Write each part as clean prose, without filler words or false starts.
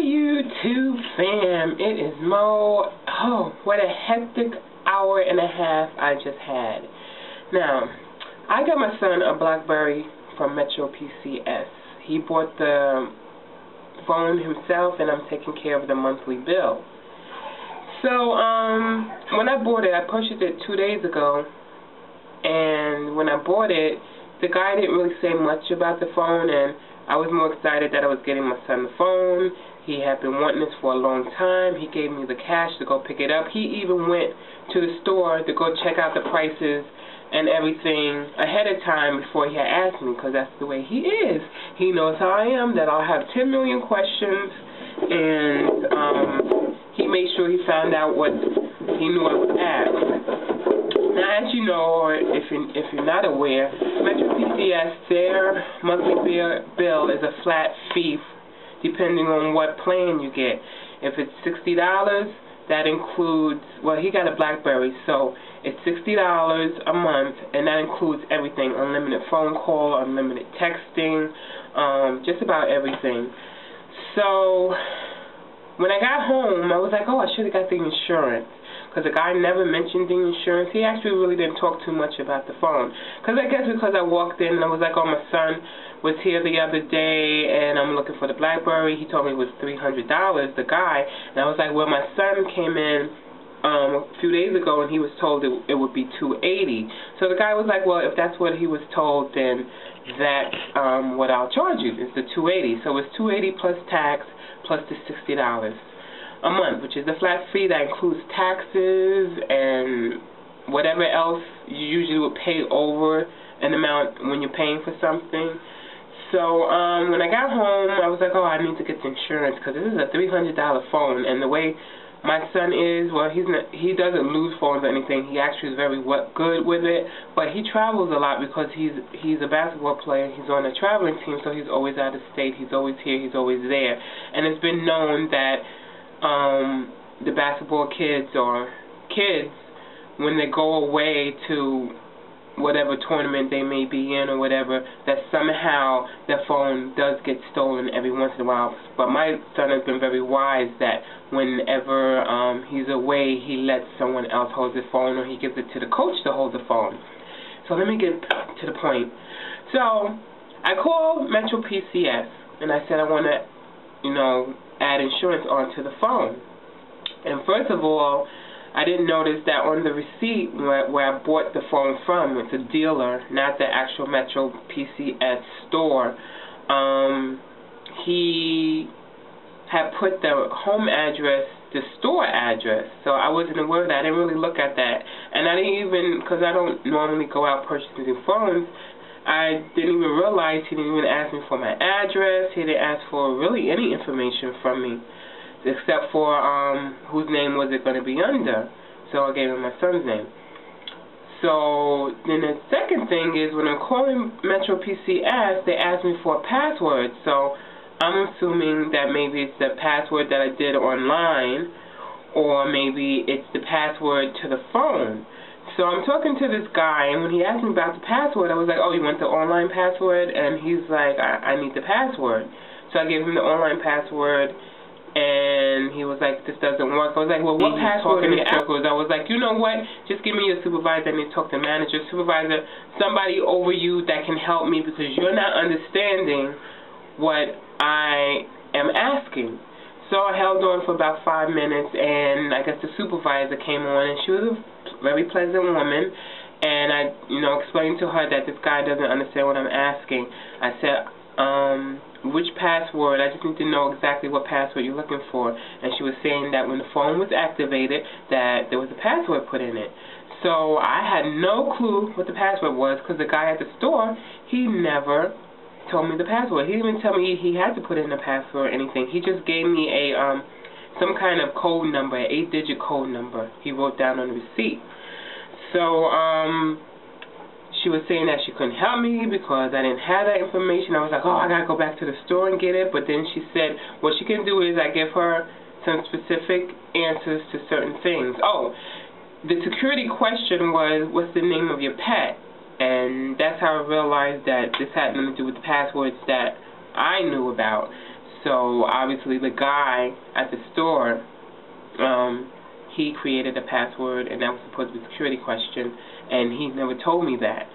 YouTube fam, it is Mo. Oh, what a hectic hour and a half I just had. Now, I got my son a BlackBerry from Metro PCS. He bought the phone himself and I'm taking care of the monthly bill. So, when I bought it, I purchased it 2 days ago, and when I bought it, the guy didn't really say much about the phone, and I was more excited that I was getting my son the phone. He had been wanting this for a long time. He gave me the cash to go pick it up. He even went to the store to go check out the prices and everything ahead of time before he had asked me, because that's the way he is. He knows how I am, that I'll have 10 million questions, and he made sure he found out what he knew I would ask. Now, as you know, or if you're not aware, Metro PCS, their monthly bill is a flat fee depending on what plan you get. If it's $60, that includes, well, he got a BlackBerry, so it's $60 a month, and that includes everything: unlimited phone call, unlimited texting, just about everything. So when I got home, I was like, oh, I should have got the insurance, because the guy never mentioned the insurance. He actually really didn't talk too much about the phone. Because I guess because I walked in and I was like, oh, my son was here the other day and I'm looking for the BlackBerry. He told me it was $300, the guy. And I was like, well, my son came in a few days ago and he was told it would be $280. So the guy was like, well, if that's what he was told, then that's what I'll charge you, is the $280. So it's $280 plus tax plus the $60 a month, which is the flat fee that includes taxes and whatever else you usually would pay over an amount when you're paying for something. So when I got home, I was like, oh, I need to get the insurance, because this is a $300 phone, and the way my son is, well, he doesn't lose phones or anything. He actually is very good with it, but he travels a lot because he's a basketball player. He's on a traveling team, so he's always out of state. He's always here. He's always there, and it's been known that the basketball kids, when they go away to whatever tournament they may be in or whatever, that somehow their phone does get stolen every once in a while. But my son has been very wise that whenever he's away, he lets someone else hold his phone, or he gives it to the coach to hold the phone. So let me get to the point. So I called Metro PCS and I said I want to, add insurance onto the phone. And first of all, I didn't notice that on the receipt where I bought the phone from, it's a dealer, not the actual Metro PCS store, he had put the home address, the store address, so I wasn't aware of that. I didn't really look at that. And I didn't even, because I don't normally go out purchasing phones, I didn't even realize he didn't even ask me for my address. He didn't ask for really any information from me, except for whose name was it going to be under. So I gave him my son's name. So then the second thing is, when I'm calling Metro PCS, they asked me for a password. So I'm assuming that maybe it's the password that I did online, or maybe it's the password to the phone. So I'm talking to this guy, and when he asked me about the password, I was like, oh, you want the online password? And he's like, I need the password. So I gave him the online password, and he was like, this doesn't work. I was like, well, what password in circles? I was like, you know what? Just give me your supervisor. I need to talk to the manager, supervisor, somebody over you that can help me, because you're not understanding what I am asking. So I held on for about 5 minutes, and I guess the supervisor came on, and she was a very pleasant woman, and I, explained to her that this guy doesn't understand what I'm asking. I said, which password? I just need to know exactly what password you're looking for. And she was saying that when the phone was activated, that there was a password put in it. So I had no clue what the password was, because the guy at the store, he never told me the password. He didn't even tell me he had to put in a password or anything. He just gave me a some kind of code number, an 8-digit code number he wrote down on the receipt. So she was saying that she couldn't help me because I didn't have that information. I was like, oh, I gotta go back to the store and get it. But then she said what she can do is I give her some specific answers to certain things. Oh, the security question was, what's the name of your pet? And that's how I realized that this had nothing to do with the passwords that I knew about. So obviously the guy at the store, he created a password, and that was supposed to be a security question, and he never told me that.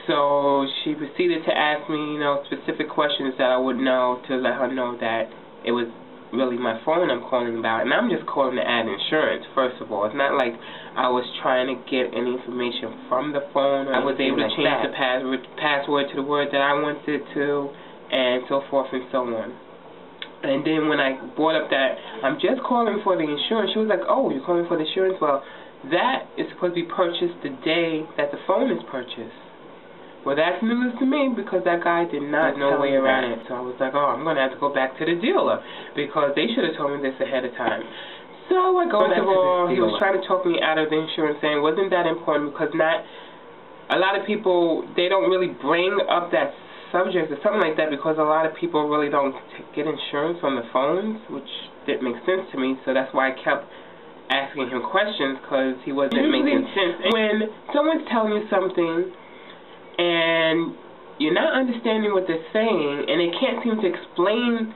So she proceeded to ask me, specific questions that I would know to let her know that it was really my phone I'm calling about. And I'm just calling to add insurance, first of all. It's not like I was trying to get any information from the phone. I was able to change the password to the word that I wanted to, and so forth and so on. And then when I brought up that I'm just calling for the insurance, she was like, oh, you're calling for the insurance? Well, that is supposed to be purchased the day that the phone is purchased. Well, that's news to me because that guy did not know way around it. So I was like, oh, I'm going to have to go back to the dealer because they should have told me this ahead of time. So I go back to the dealer. He was trying to talk me out of the insurance, saying wasn't that important because not a lot of people, they don't really bring up that subject or something like that because a lot of people really don't get insurance on the phones, which didn't make sense to me. So that's why I kept asking him questions because he wasn't making sense. When someone's telling you something and you're not understanding what they're saying, and they can't seem to explain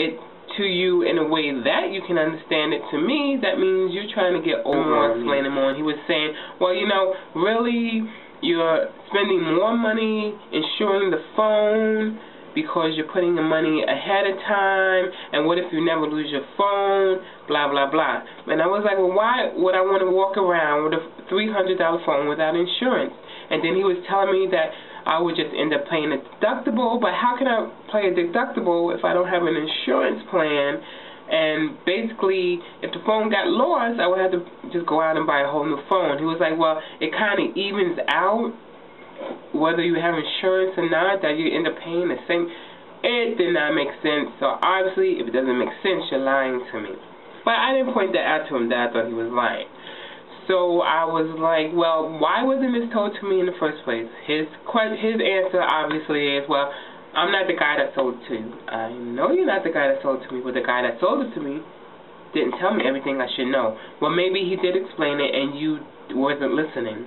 it to you in a way that you can understand it, to me, that means you're trying to get over explaining more. And he was saying, well, really, you're spending more money insuring the phone because you're putting the money ahead of time, and what if you never lose your phone, blah, blah, blah. And I was like, well, why would I want to walk around with a $300 phone without insurance? And then he was telling me that I would just end up paying a deductible, but how can I pay a deductible if I don't have an insurance plan? And basically, if the phone got lost, I would have to just go out and buy a whole new phone. He was like, well, it kind of evens out whether you have insurance or not, that you end up paying the same. It did not make sense. So obviously, if it doesn't make sense, you're lying to me. But I didn't point that out to him that I thought he was lying. So I was like, well, why wasn't this told to me in the first place? His answer obviously is, well, I'm not the guy that sold it to you. I know you're not the guy that sold it to me, but the guy that sold it to me didn't tell me everything I should know. Well, maybe he did explain it and you wasn't listening.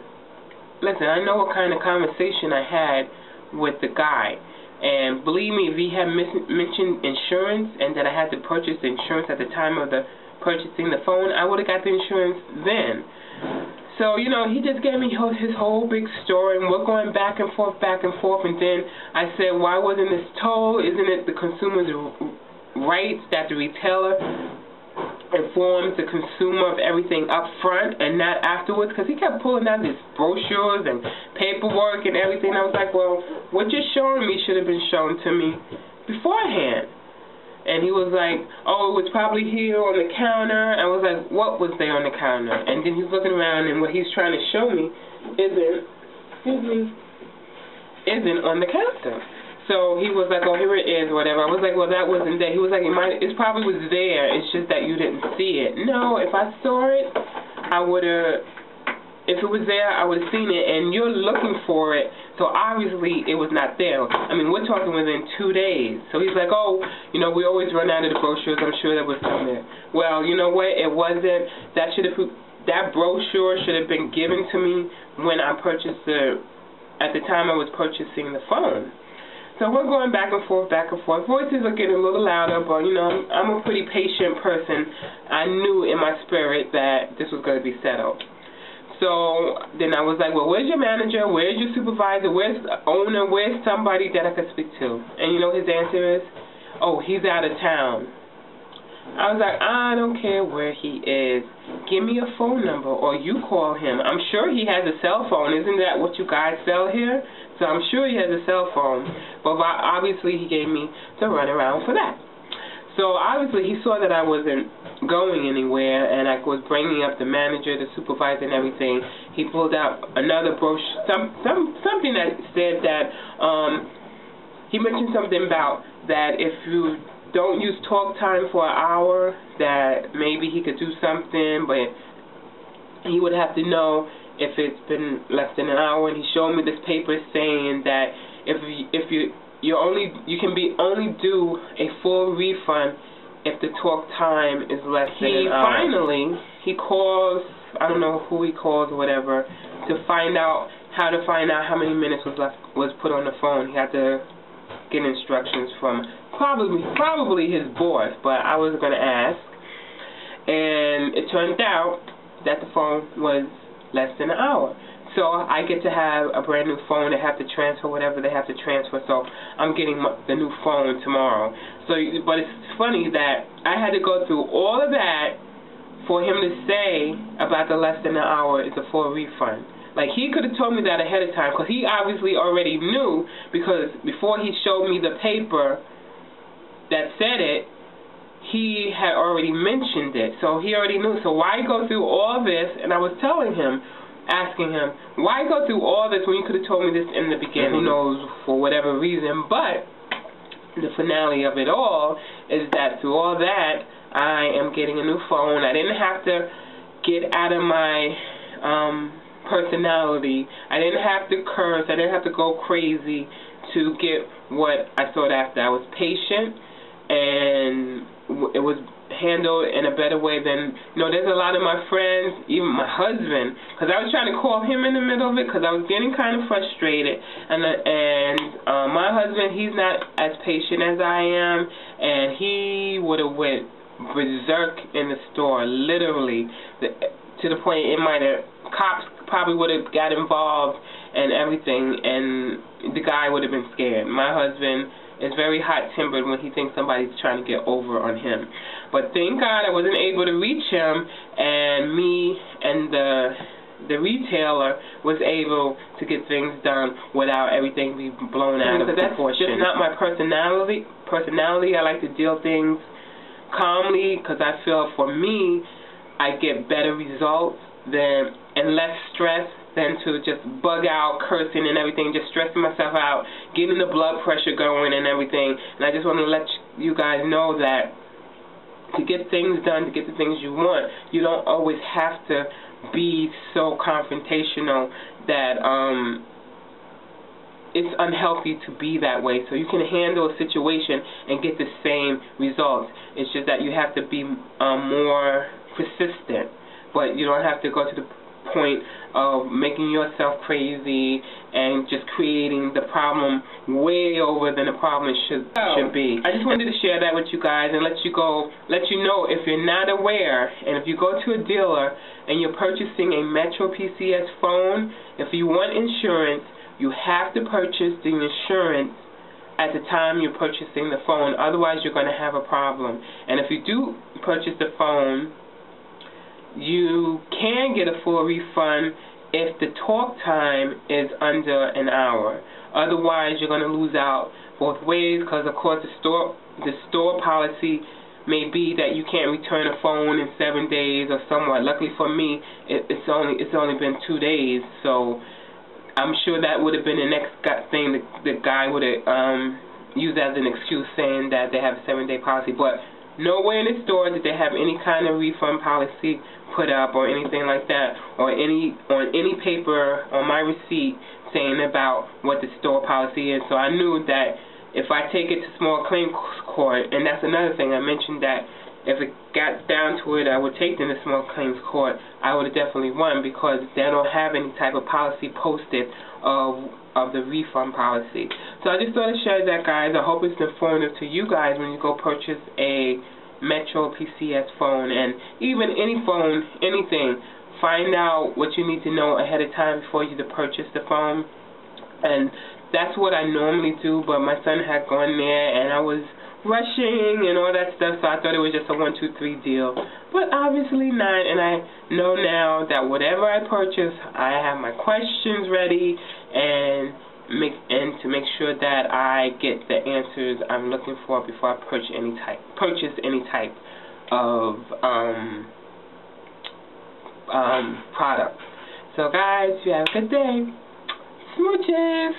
Listen, I know what kind of conversation I had with the guy. And believe me, if he had mentioned insurance and that I had to purchase the insurance at the time of purchasing the phone, I would have got the insurance then. So, he just gave me his whole big story, and we're going back and forth, and then I said, why wasn't this told? Isn't it the consumer's rights that the retailer informs the consumer of everything up front and not afterwards? Because he kept pulling out his brochures and paperwork and everything. I was like, well, what you're showing me should have been shown to me beforehand. And he was like, oh, it was probably here on the counter. I was like, what was there on the counter? And then he's looking around, and what he's trying to show me isn't on the counter. So he was like, oh, here it is, whatever. I was like, well, that wasn't there. He was like, it probably was there. It's just that you didn't see it. No, if I saw it, I would have. If it was there, I would have seen it, and you're looking for it, so obviously it was not there. I mean, we're talking within 2 days. So he's like, oh, we always run out of the brochures. I'm sure there was some there. Well, you know what? It wasn't. That brochure should have been given to me when I purchased at the time I was purchasing the phone. So we're going back and forth. Voices are getting a little louder, but, I'm a pretty patient person. I knew in my spirit that this was going to be settled. So then I was like, well, where's your manager? Where's your supervisor? Where's the owner? Where's somebody that I could speak to? And his answer is, oh, he's out of town. I was like, I don't care where he is. Give me a phone number or you call him. I'm sure he has a cell phone. Isn't that what you guys sell here? So I'm sure he has a cell phone. But obviously he gave me the runaround for that. So obviously he saw that I wasn't going anywhere, and I was bringing up the manager, the supervisor, and everything. He pulled out another brochure, something that said that he mentioned something about that if you don't use talk time for an hour, that maybe he could do something, but he would have to know if it's been less than an hour. And he showed me this paper saying that if you only do a full refund if the talk time is less than an hour. Finally, he calls, I don't know who he calls or whatever, to find out how many minutes was put on the phone. He had to get instructions from probably his boss, but I was going to ask. And it turned out that the phone was less than an hour. So I get to have a brand new phone. They have to transfer whatever they have to transfer. So I'm getting the new phone tomorrow. So, but it's funny that I had to go through all of that for him to say about the less than an hour is a full refund. Like, he could have told me that ahead of time, because he obviously already knew, because before he showed me the paper that said it, he had already mentioned it. So he already knew. So why go through all this? And I was telling him, asking him, why go through all this when you could have told me this in the beginning? Who knows, for whatever reason. But the finale of it all is that through all that, I am getting a new phone. I didn't have to get out of my personality. I didn't have to curse. I didn't have to go crazy to get what I sought after. I was patient, and it was handled in a better way than, there's a lot of my friends, even my husband, because I was trying to call him in the middle of it because I was getting kind of frustrated, and my husband, he's not as patient as I am, and he would have went berserk in the store, literally, to the point cops probably would have got involved and everything, and the guy would have been scared. My husband is very hot-tempered when he thinks somebody's trying to get over on him. But thank God I wasn't able to reach him, and me and the retailer was able to get things done without everything being blown out of proportion. That's just not my personality. I like to deal things calmly, because I feel for me I get better results and less stress than to just bug out, cursing and everything, just stressing myself out, getting the blood pressure going and everything. And I just want to let you guys know that to get things done, to get the things you want, you don't always have to be so confrontational that it's unhealthy to be that way. So you can handle a situation and get the same results. It's just that you have to be more persistent, but you don't have to go to the point of making yourself crazy and just creating the problem way over than the problem should be. I just wanted to share that with you guys and let you know, if you're not aware, and if you go to a dealer and you're purchasing a Metro PCS phone, if you want insurance, you have to purchase the insurance at the time you're purchasing the phone. Otherwise, you're going to have a problem. And if you do purchase the phone, you can get a full refund if the talk time is under an hour. Otherwise, you're going to lose out both ways, because of course the store policy may be that you can't return a phone in 7 days or somewhat. Luckily for me, it's only been 2 days, so I'm sure that would have been the next thing the guy would have used as an excuse, saying that they have a 7-day policy. But nowhere in the store did they have any kind of refund policy put up or anything like that, or on any paper on my receipt saying about what the store policy is. So I knew that if I take it to small claims court, and that's another thing, I mentioned that if it got down to it, I would take them to small claims court, I would have definitely won, because they don't have any type of policy posted of the refund policy. So I just thought I'd share that, guys. I hope it's informative to you guys when you go purchase a Metro PCS phone, and even any phone, anything. Find out what you need to know ahead of time before you purchase the phone. And that's what I normally do, but my son had gone there and I was rushing and all that stuff, so I thought it was just a 1, 2, 3 deal. But obviously not, and I know now that whatever I purchase, I have my questions ready and to make sure that I get the answers I'm looking for before I purchase any type of product. So guys, you have a good day. Smooches!